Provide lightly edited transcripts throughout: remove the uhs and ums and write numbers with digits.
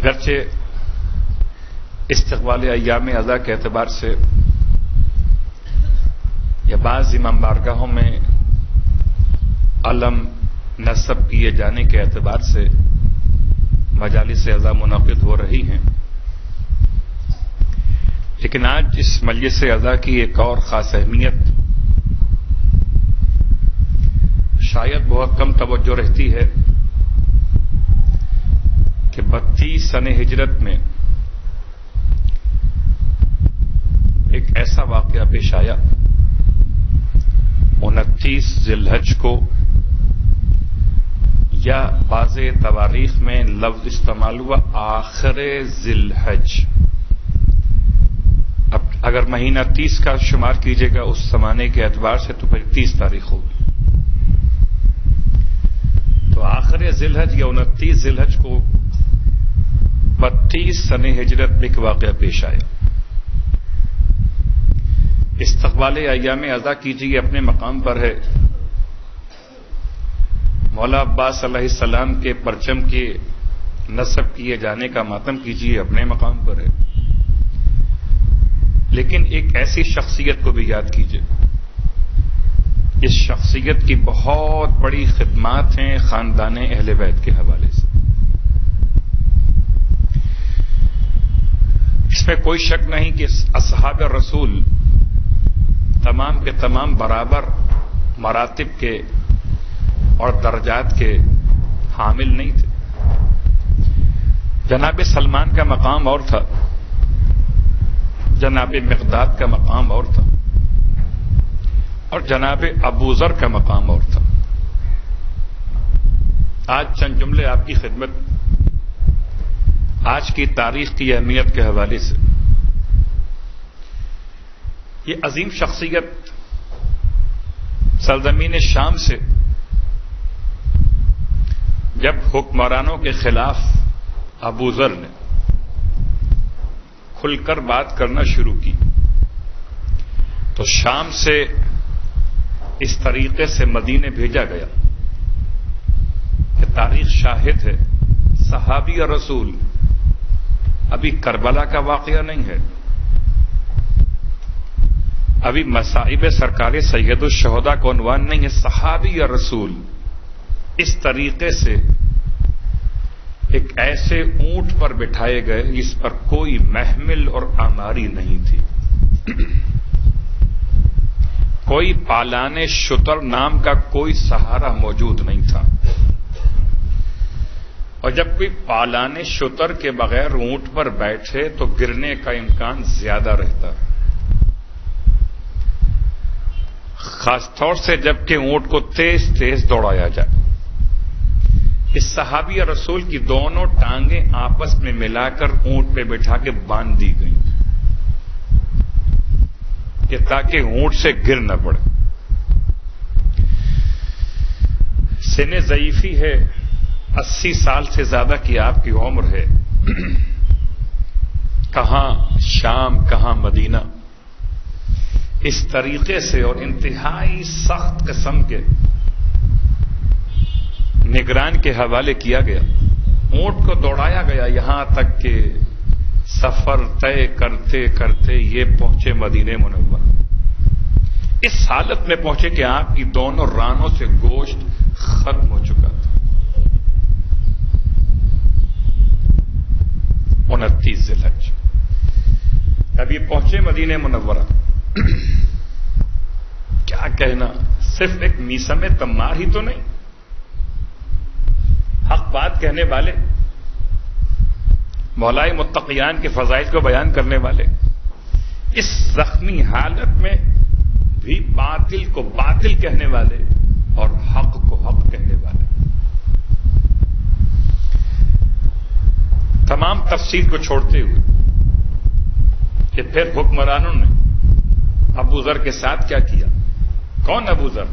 گرچہ استقبال ایام اضحیٰ کے اعتبار سے یا بعض امام بارگاہوں میں علم نصب کیے جانے کے اعتبار سے مجالس اعضاء منعقد ہو رہی ہیں، لیکن آج اس مجلس اعضاء کی ایک اور خاص اہمیت شاید بہت کم توجہ رہتی ہے کہ 32 سنہ ہجرت میں ایک ایسا واقعہ پیش آیا 29 ذی الحج کو، یا بعض تواریخ میں لفظ استعمال ہوا آخر ذی الحج۔ اب اگر مہینہ 30 کا شمار کیجیے گا اس زمانے کے اعتبار سے تو پھر 30 تاریخ ہوگی، تو آخر ذی الحج یا 29 ذی الحج کو 32 سنہ ہجرت میں ایک واقعہ پیش آیا۔ استقبال ایام اضحیٰ کیجیے اپنے مقام پر ہے، مولا عباس علیہ السلام کے پرچم کے نصب کیے جانے کا ماتم کیجیے اپنے مقام پر ہے، لیکن ایک ایسی شخصیت کو بھی یاد کیجیے، اس شخصیت کی بہت بڑی خدمات ہیں خاندان اہل بیت کے حوالے سے۔ اس میں کوئی شک نہیں کہ اصحاب رسول تمام کے تمام برابر مراتب کے اور درجات کے حامل نہیں تھے۔ جناب سلمان کا مقام اور تھا، جناب مقداد کا مقام اور تھا، اور جناب ابو ذر کا مقام اور تھا۔ آج چند جملے آپ کی خدمت آج کی تاریخ کی اہمیت کے حوالے سے۔ یہ عظیم شخصیت سرزمین شام سے جب حکمرانوں کے خلاف ابو ذر نے کھل کر بات کرنا شروع کی تو شام سے اس طریقے سے مدینے بھیجا گیا کہ تاریخ شاہد ہے، صحابی اور رسول ابھی کربلا کا واقعہ نہیں ہے، ابھی مصائب سرکار سید الشہداء کو عنوان نہیں ہے، صحابی یا رسول اس طریقے سے ایک ایسے اونٹ پر بٹھائے گئے جس پر کوئی محمل اور آماری نہیں تھی، کوئی پالان شتر نام کا کوئی سہارا موجود نہیں تھا، اور جب کوئی پالان شتر کے بغیر اونٹ پر بیٹھے تو گرنے کا امکان زیادہ رہتا ہے، خاص طور سے جبکہ اونٹ کو تیز تیز دوڑایا جائے۔ اس صحابی رسول کی دونوں ٹانگیں آپس میں ملا کر اونٹ پہ بٹھا کے باندھ دی گئیں کہ تاکہ اونٹ سے گر نہ پڑے۔ سن ضعیفی ہے، 80 سال سے زیادہ کی آپ کی عمر ہے، کہاں شام کہاں مدینہ، اس طریقے سے اور انتہائی سخت قسم کے نگران کے حوالے کیا گیا، اونٹ کو دوڑایا گیا، یہاں تک کہ سفر طے کرتے کرتے یہ پہنچے مدینہ منورہ۔ اس حالت میں پہنچے کہ آپ کی دونوں رانوں سے گوشت ختم ہو چکا تھا۔ 29 ذی الحج اب یہ پہنچے مدینہ منورہ، کیا کہنا، صرف ایک میسم تمار ہی تو نہیں، حق بات کہنے والے، مولائے متقیان کے فضائل کو بیان کرنے والے، اس زخمی حالت میں بھی باطل کو باطل کہنے والے اور حق کو حق کہنے والے۔ تمام تفصیل کو چھوڑتے ہوئے کہ پھر حکمرانوں نے ابو ذر کے ساتھ کیا کیا۔ کون ابو ذر؟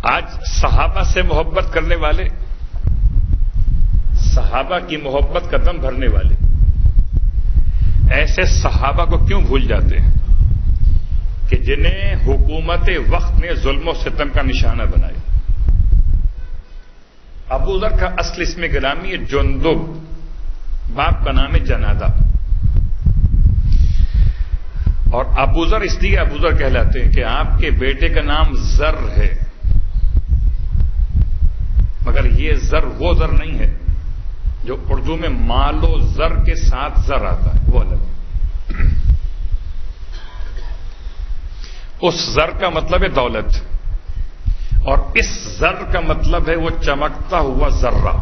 آج صحابہ سے محبت کرنے والے، صحابہ کی محبت کا دم بھرنے والے ایسے صحابہ کو کیوں بھول جاتے ہیں کہ جنہیں حکومت وقت نے ظلم و ستم کا نشانہ بنایا، ابو ذر کا اصل اسم گرامی ہے جندب، باپ کا نام ہے جنادہ، اور ابو ذر اس لیے ابو ذر کہلاتے ہیں کہ آپ کے بیٹے کا نام ذر ہے، مگر یہ ذر وہ ذر نہیں ہے جو اردو میں مال و زر کے ساتھ زر آتا ہے، وہ الگ ہے۔ اس زر کا مطلب ہے دولت، اور اس زر کا مطلب ہے وہ چمکتا ہوا ذرہ۔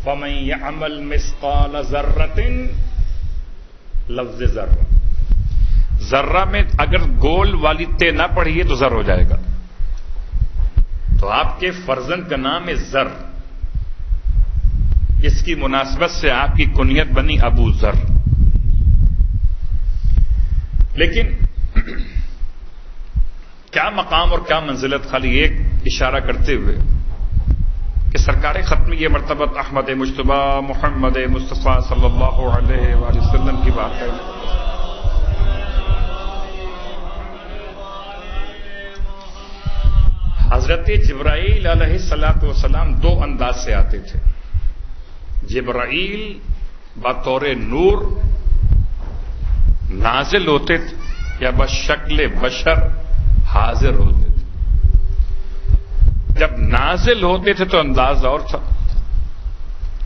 فَمَن يَعْمَلْ مِثْقَالَ ذَرَّةٍ، لفظ ذرہ، ذرہ میں اگر گول والی تے نہ پڑھیے تو زر ہو جائے گا، تو آپ کے فرزند کا نام ہے ذر، اس کی مناسبت سے آپ کی کنیت بنی ابو ذر۔ لیکن کیا مقام اور کیا منزلت، خالی ایک اشارہ کرتے ہوئے کہ سرکار ختم یہ مرتبہ احمد مجتبی محمد مصطفیٰ صلی اللہ علیہ وآلہ وسلم کی بات ہے۔ حضرت جبرائیل علیہ الصلوۃ والسلام دو انداز سے آتے تھے۔ جبرائیل بطور نور نازل ہوتے تھے یا بشکل بشر حاضر ہوتے تھے۔ جب نازل ہوتے تھے تو انداز اور تھا،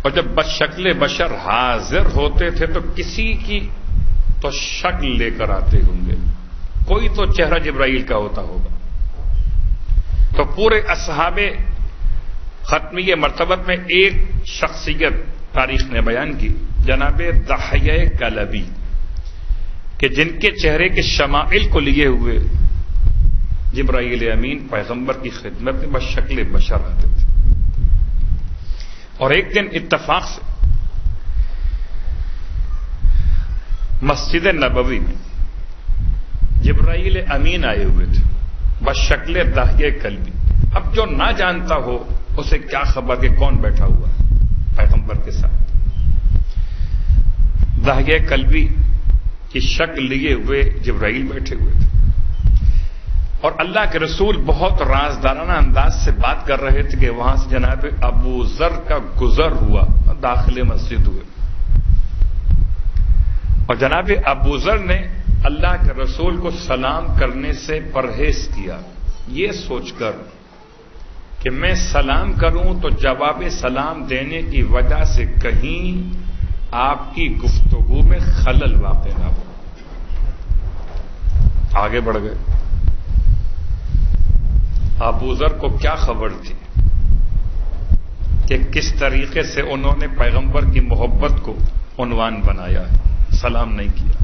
اور جب بشکل بشر حاضر ہوتے تھے تو کسی کی تو شکل لے کر آتے ہوں گے، کوئی تو چہرہ جبرائیل کا ہوتا ہوگا۔ تو پورے اصحاب ختمیہ مرتبت میں ایک شخصیت تاریخ نے بیان کی، جناب دحیہ کلبی، کہ جن کے چہرے کے شمائل کو لیے ہوئے جبرائیل امین پیغمبر کی خدمت میں بشکل بشر آتے تھے۔ اور ایک دن اتفاق سے مسجد نبوی میں جبرائیل امین آئے ہوئے تھے بشکل دحیہ کلبی۔ اب جو نہ جانتا ہو اسے کیا خبر کہ کون بیٹھا ہوا ہے پیغمبر کے ساتھ۔ دحیہ کلبی کی شکل لیے ہوئے جبرائیل بیٹھے ہوئے تھے، اور اللہ کے رسول بہت رازدارانہ انداز سے بات کر رہے تھے کہ وہاں سے جناب ابو ذر کا گزر ہوا، داخل مسجد ہوئے، اور جناب ابو ذر نے اللہ کے رسول کو سلام کرنے سے پرہیز کیا، یہ سوچ کر کہ میں سلام کروں تو جواب سلام دینے کی وجہ سے کہیں آپ کی گفتگو میں خلل واقع نہ ہو۔ آگے بڑھ گئے۔ ابو ذر کو کیا خبر تھی کہ کس طریقے سے انہوں نے پیغمبر کی محبت کو عنوان بنایا ہے، سلام نہیں کیا۔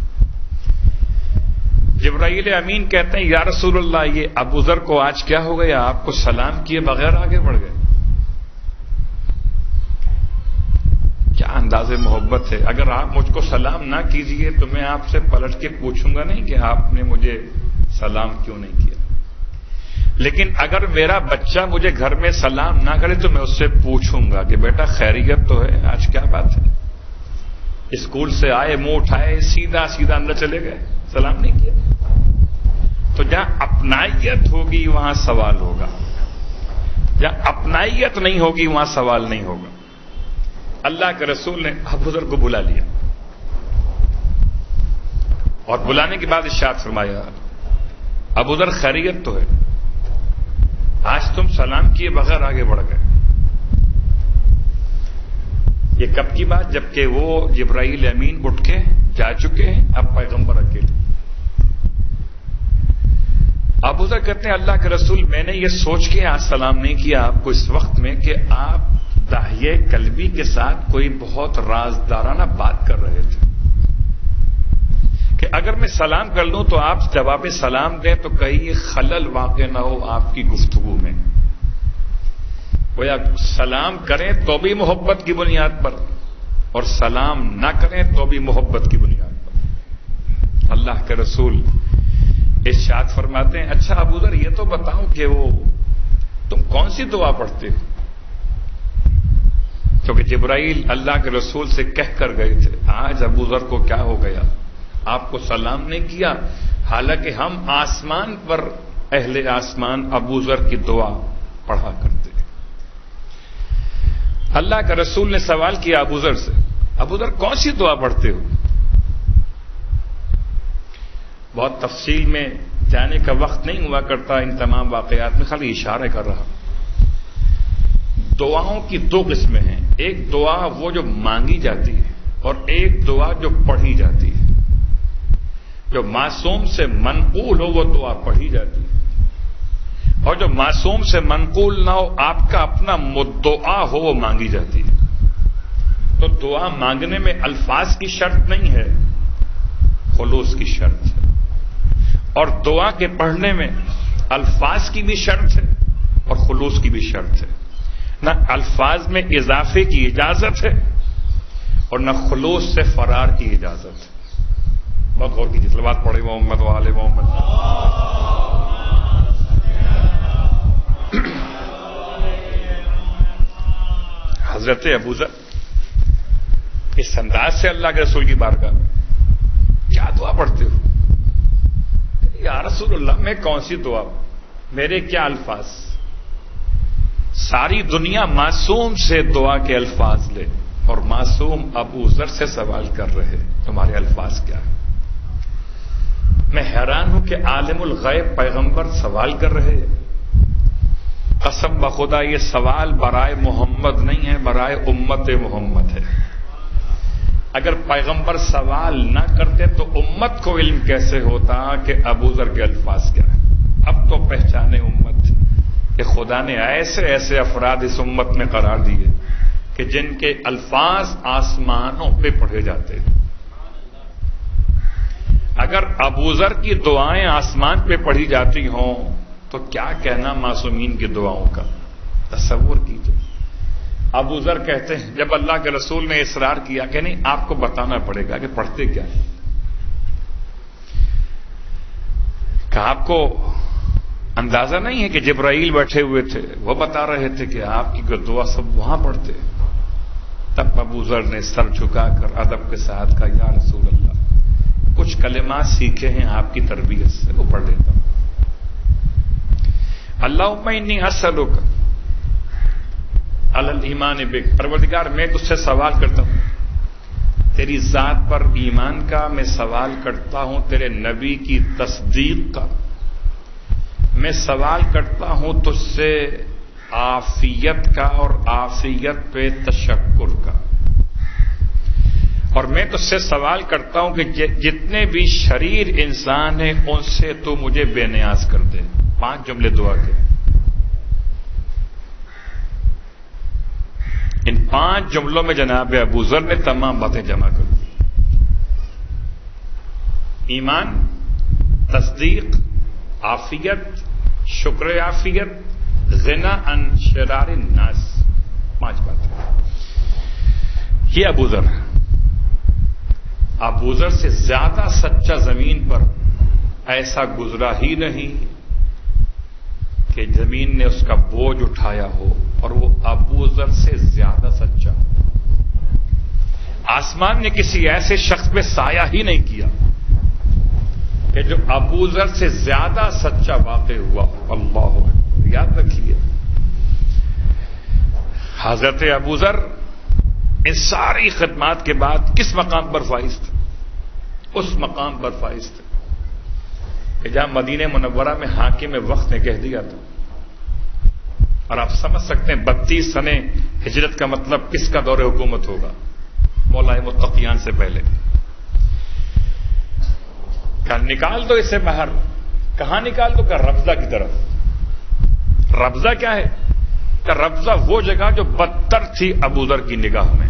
جبرائیل امین کہتے ہیں یا رسول اللہ، یہ ابو ذر کو آج کیا ہو گیا، آپ کو سلام کیے بغیر آگے بڑھ گئے؟ کیا انداز محبت ہے! اگر آپ مجھ کو سلام نہ کیجئے تو میں آپ سے پلٹ کے پوچھوں گا نہیں کہ آپ نے مجھے سلام کیوں نہیں کیا، لیکن اگر میرا بچہ مجھے گھر میں سلام نہ کرے تو میں اس سے پوچھوں گا کہ بیٹا خیریت تو ہے، آج کیا بات ہے؟ اسکول سے آئے، منہ اٹھائے، سیدھا سیدھا اندر چلے گئے، سلام نہیں کیا۔ تو جہاں اپنائیت ہوگی وہاں سوال ہوگا، جہاں اپنائیت نہیں ہوگی وہاں سوال نہیں ہوگا۔ اللہ کے رسول نے ابو ذر کو بلا لیا، اور بلانے کے بعد ارشاد فرمایا ابو ذر خیریت تو ہے، آج تم سلام کیے بغیر آگے بڑھ گئے۔ یہ کب کی بات؟ جبکہ وہ جبرائیل امین اٹھ کے جا چکے ہیں، اب پیغمبر اکیلے۔ ابو ذر کہتے ہیں اللہ کے رسول، میں نے یہ سوچ کے آج سلام نہیں کیا آپ کو اس وقت میں کہ آپ دحیہ کلبی کے ساتھ کوئی بہت رازدارانہ بات کر رہے تھے، کہ اگر میں سلام کر لوں تو آپ جواب سلام دیں تو کہیں یہ خلل واقع نہ ہو آپ کی گفتگو میں۔ وہ یا سلام کریں تو بھی محبت کی بنیاد پر، اور سلام نہ کریں تو بھی محبت کی بنیاد پر۔ اللہ کے رسول ارشاد فرماتے ہیں اچھا ابو ذر یہ تو بتاؤ کہ وہ تم کون سی دعا پڑھتے ہو؟ کیونکہ جبرائیل اللہ کے رسول سے کہہ کر گئے تھے آج ابو ذر کو کیا ہو گیا، آپ کو سلام نہیں کیا، حالانکہ ہم آسمان پر اہل آسمان ابو ذر کی دعا پڑھا کرتے ہیں۔ اللہ کا رسول نے سوال کیا ابو ذر سے، ابو ذر کون سی دعا پڑھتے ہو؟ بہت تفصیل میں جانے کا وقت نہیں ہوا کرتا ان تمام واقعات میں، خالی اشارہ کر رہا۔ دعاؤں کی دو قسمیں ہیں، ایک دعا وہ جو مانگی جاتی ہے اور ایک دعا جو پڑھی جاتی ہے۔ جو معصوم سے منقول ہو وہ دعا پڑھی جاتی ہے، اور جو معصوم سے منقول نہ ہو، آپ کا اپنا مدعا ہو، وہ مانگی جاتی ہے۔ تو دعا مانگنے میں الفاظ کی شرط نہیں ہے، خلوص کی شرط ہے، اور دعا کے پڑھنے میں الفاظ کی بھی شرط ہے اور خلوص کی بھی شرط ہے۔ نہ الفاظ میں اضافے کی اجازت ہے اور نہ خلوص سے فرار کی اجازت ہے۔ بہت غور کیجیے، صلوات پڑھے محمد و آل محمد۔ حضرت ابو ذر اس انداز سے اللہ کے رسول کی بارگاہ میں کیا دعا پڑھتے ہو؟ یا رسول اللہ میں کون سی دعا، میرے کیا الفاظ؟ ساری دنیا معصوم سے دعا کے الفاظ لے اور معصوم ابو ذر سے سوال کر رہے، تمہارے الفاظ کیا ہیں؟ میں حیران ہوں کہ عالم الغیب پیغمبر سوال کر رہے ہیں۔ قسم بخدا یہ سوال برائے محمد نہیں ہے، برائے امت محمد ہے۔ اگر پیغمبر سوال نہ کرتے تو امت کو علم کیسے ہوتا کہ ابو ذر کے الفاظ کیا ہیں؟ اب تو پہچانے امت کہ خدا نے ایسے ایسے افراد اس امت میں قرار دیے کہ جن کے الفاظ آسمانوں پہ پڑھے جاتے ہیں۔ اگر ابو ذر کی دعائیں آسمان پہ پڑھی جاتی ہوں تو کیا کہنا معصومین کی دعاؤں کا؟ تصور کیجیے۔ ابو ذر کہتے ہیں جب اللہ کے رسول نے اصرار کیا کہ نہیں آپ کو بتانا پڑے گا کہ پڑھتے کیا ہیں، کہ آپ کو اندازہ نہیں ہے کہ جبرائیل بیٹھے ہوئے تھے، وہ بتا رہے تھے کہ آپ کی دعا سب وہاں پڑھتے۔ تب ابو ذر نے سر جھکا کر ادب کے ساتھ کہا یا رسول اللہ کچھ کلمات سیکھے ہیں آپ کی تربیت سے، وہ پڑھ لیتا ہوں۔ اللہم انی اسألک علی الایمان بک، پروردگار میں تجھ سے سوال کرتا ہوں تیری ذات پر ایمان کا، میں سوال کرتا ہوں تیرے نبی کی تصدیق کا، میں سوال کرتا ہوں تجھ سے عافیت کا اور عافیت پہ تشکر کا، اور میں تجھ سے سوال کرتا ہوں کہ جتنے بھی شریر انسان ہیں ان سے تو مجھے بے نیاز کر دے۔ 5 جملے دعا کے، ان 5 جملوں میں جناب ابو ذر نے تمام باتیں جمع کر دی۔ ایمان، تصدیق، عافیت، شکر عافیت، غنا عن شرار الناس، 5 باتیں۔ یہ ابو ذر ہے۔ ابو ذر سے زیادہ سچا زمین پر ایسا گزرا ہی نہیں کہ زمین نے اس کا بوجھ اٹھایا ہو، اور وہ ابو ذر سے زیادہ سچا۔ آسمان نے کسی ایسے شخص پہ سایہ ہی نہیں کیا کہ جو ابو ذر سے زیادہ سچا واقع ہوا۔ اللہ اکبر، یاد رکھیے حضرت ابو ذر ان ساری خدمات کے بعد کس مقام پر فائز تھے؟ اس مقام پر فائز تھے کہ جہاں مدینہ منورہ میں حاکم وقت نے کہہ دیا تھا، اور آپ سمجھ سکتے ہیں 32 سنے ہجرت کا مطلب کس کا دور حکومت ہوگا؟ مولا متقیان سے پہلے۔ کہا نکال دو اسے باہر۔ کہاں نکال دو؟ کہ ربضہ کی طرف۔ ربضہ کیا ہے؟ کہ ربضہ وہ جگہ جو بدتر تھی ابو ذر کی نگاہ میں۔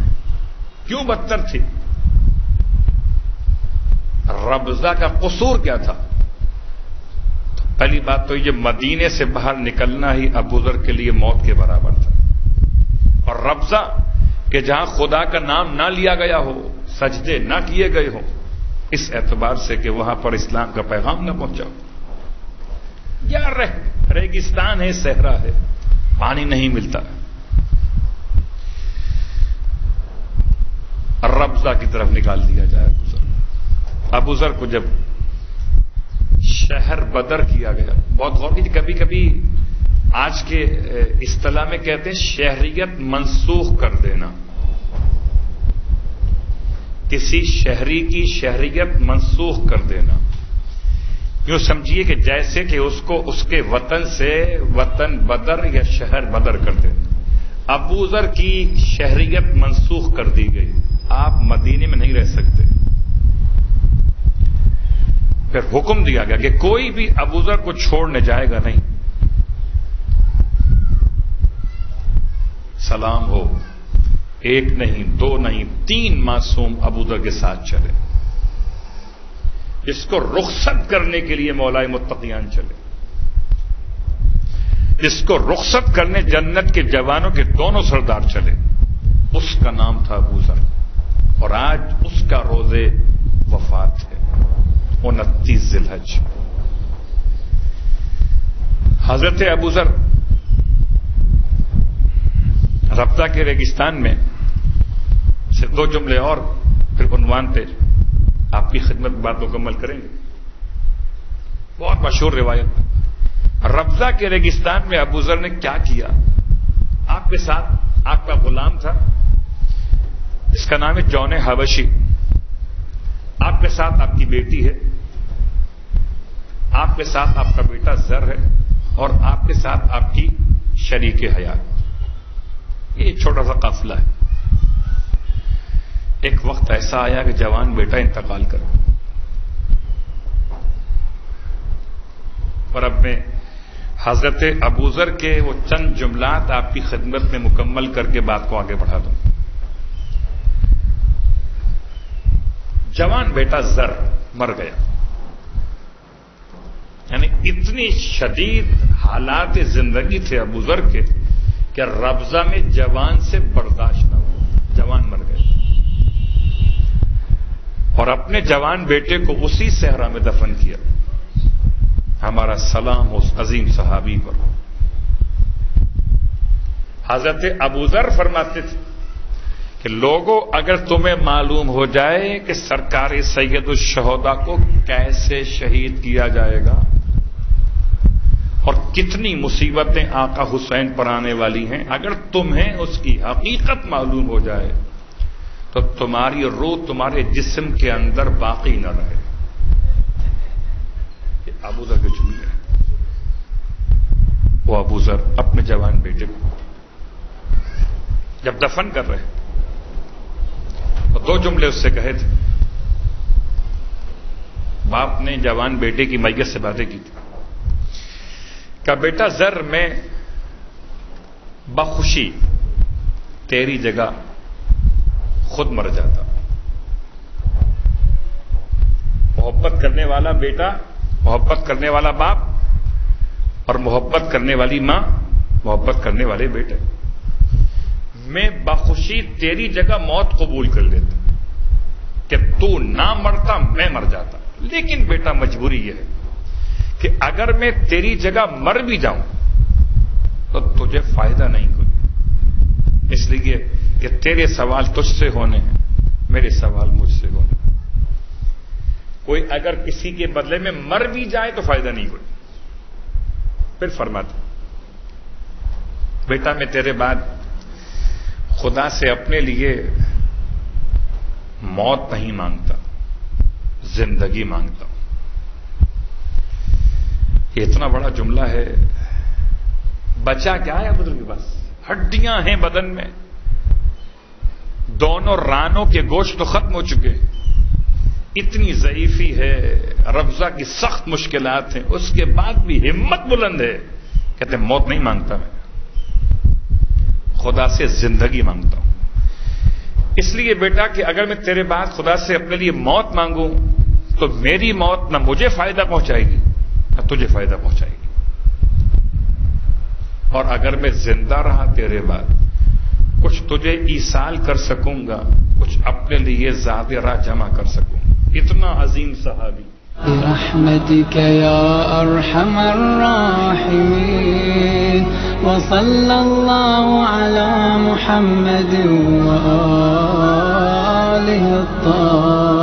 کیوں بدتر تھی؟ ربضہ کا قصور کیا تھا؟ پہلی بات تو یہ مدینے سے باہر نکلنا ہی ابو ذر کے لیے موت کے برابر تھا، اور ربضہ کہ جہاں خدا کا نام نہ لیا گیا ہو، سجدے نہ کیے گئے ہوں، اس اعتبار سے کہ وہاں پر اسلام کا پیغام نہ پہنچا ہو۔ یا ریگستان ہے، صحرا ہے، پانی نہیں ملتا۔ ربضہ کی طرف نکال دیا جائے ابو ذر کو۔ جب شہر بدر کیا گیا، بہت غور کیجیے، کبھی کبھی آج کے اصطلاح میں کہتے ہیں شہریت منسوخ کر دینا. کسی شہری کی شہریت منسوخ کر دینا. یوں سمجھیے کہ جیسے کہ اس کو اس کے وطن سے وطن بدر یا شہر بدر کر دینا. ابو ذر کی شہریت منسوخ کر دی گئی. آپ مدینے میں نہیں رہ سکتے. پھر حکم دیا گیا کہ کوئی بھی ابو ذر کو چھوڑنے جائے گا نہیں. سلام ہو، ایک نہیں، دو نہیں، 3 معصوم ابو ذر کے ساتھ چلے. جس کو رخصت کرنے کے لیے مولا متقیان چلے، جس کو رخصت کرنے جنت کے جوانوں کے دونوں سردار چلے، اس کا نام تھا ابو ذر. اور آج اس کا روز وفات ہے 29 ذی الحج. حضرت ابو ذر ربضہ کے ریگستان میں سے 2 جملے اور پھر عنوان پہ آپ کی خدمت بات مکمل کریں گے. بہت مشہور روایت. ربضہ کے ریگستان میں ابو ذر نے کیا کیا؟ آپ کے ساتھ آپ کا غلام تھا جس کا نام ہے جون حبشی. آپ کے ساتھ آپ کی بیٹی ہے، آپ کے ساتھ آپ کا بیٹا زر ہے، اور آپ کے ساتھ آپ کی شریک حیات. یہ چھوٹا سا قافلہ ہے. ایک وقت ایسا آیا کہ جوان بیٹا انتقال کر گیا. اور اب میں حضرت ابو ذر کے وہ چند جملات آپ کی خدمت میں مکمل کر کے بات کو آگے بڑھا دوں. جوان بیٹا زر مر گیا. یعنی اتنی شدید حالات زندگی تھے ابو ذر کے کہ ربضہ میں جوان سے برداشت نہ ہو. جوان مر گئے اور اپنے جوان بیٹے کو اسی صحرا میں دفن کیا. ہمارا سلام اس عظیم صحابی پر. حضرت ابو ذر فرماتے تھے کہ لوگوں، اگر تمہیں معلوم ہو جائے کہ سرکار سید الشہداء کو کیسے شہید کیا جائے گا اور کتنی مصیبتیں آقا حسین پر آنے والی ہیں، اگر تمہیں اس کی حقیقت معلوم ہو جائے تو تمہاری روح تمہارے جسم کے اندر باقی نہ رہے. یہ ابو ذر کے جملے ہیں. وہ ابو ذر اپنے جوان بیٹے کو جب دفن کر رہے تو 2 جملے اس سے کہے تھے. باپ نے جوان بیٹے کی میت سے باتیں کی تھی کہ بیٹا زر، میں بخوشی تیری جگہ خود مر جاتا. محبت کرنے والا بیٹا، محبت کرنے والا باپ اور محبت کرنے والی ماں، محبت کرنے والے بیٹے. میں بخوشی تیری جگہ موت قبول کر لیتا کہ تو نہ مرتا، میں مر جاتا. لیکن بیٹا مجبوری یہ ہے کہ اگر میں تیری جگہ مر بھی جاؤں تو تجھے فائدہ نہیں کوئی. اس لیے کہ تیرے سوال تجھ سے ہونے ہیں، میرے سوال مجھ سے ہونے ہیں. کوئی اگر کسی کے بدلے میں مر بھی جائے تو فائدہ نہیں کوئی. پھر فرماتا بیٹا میں تیرے بعد خدا سے اپنے لیے موت نہیں مانگتا، زندگی مانگتا ہوں. یہ اتنا بڑا جملہ ہے. بچا کیا ہے ابو ذر کے پاس؟ ہڈیاں ہیں بدن میں، دونوں رانوں کے گوشت تو ختم ہو چکے، اتنی ضعیفی ہے، ربضہ کی سخت مشکلات ہیں، اس کے بعد بھی ہمت بلند ہے. کہتے ہیں موت نہیں مانگتا، میں خدا سے زندگی مانگتا ہوں. اس لیے بیٹا کہ اگر میں تیرے بعد خدا سے اپنے لیے موت مانگوں تو میری موت نہ مجھے فائدہ پہنچائے گی نہ تجھے فائدہ پہنچائے گی. اور اگر میں زندہ رہا تیرے بعد کچھ تجھے ایصال کر سکوں گا، کچھ اپنے لیے زاد راہ جمع کر سکوں. اتنا عظیم صحابی. برحمتك يا أرحم الراحمين وصلى الله على محمد وآله الطاهرين.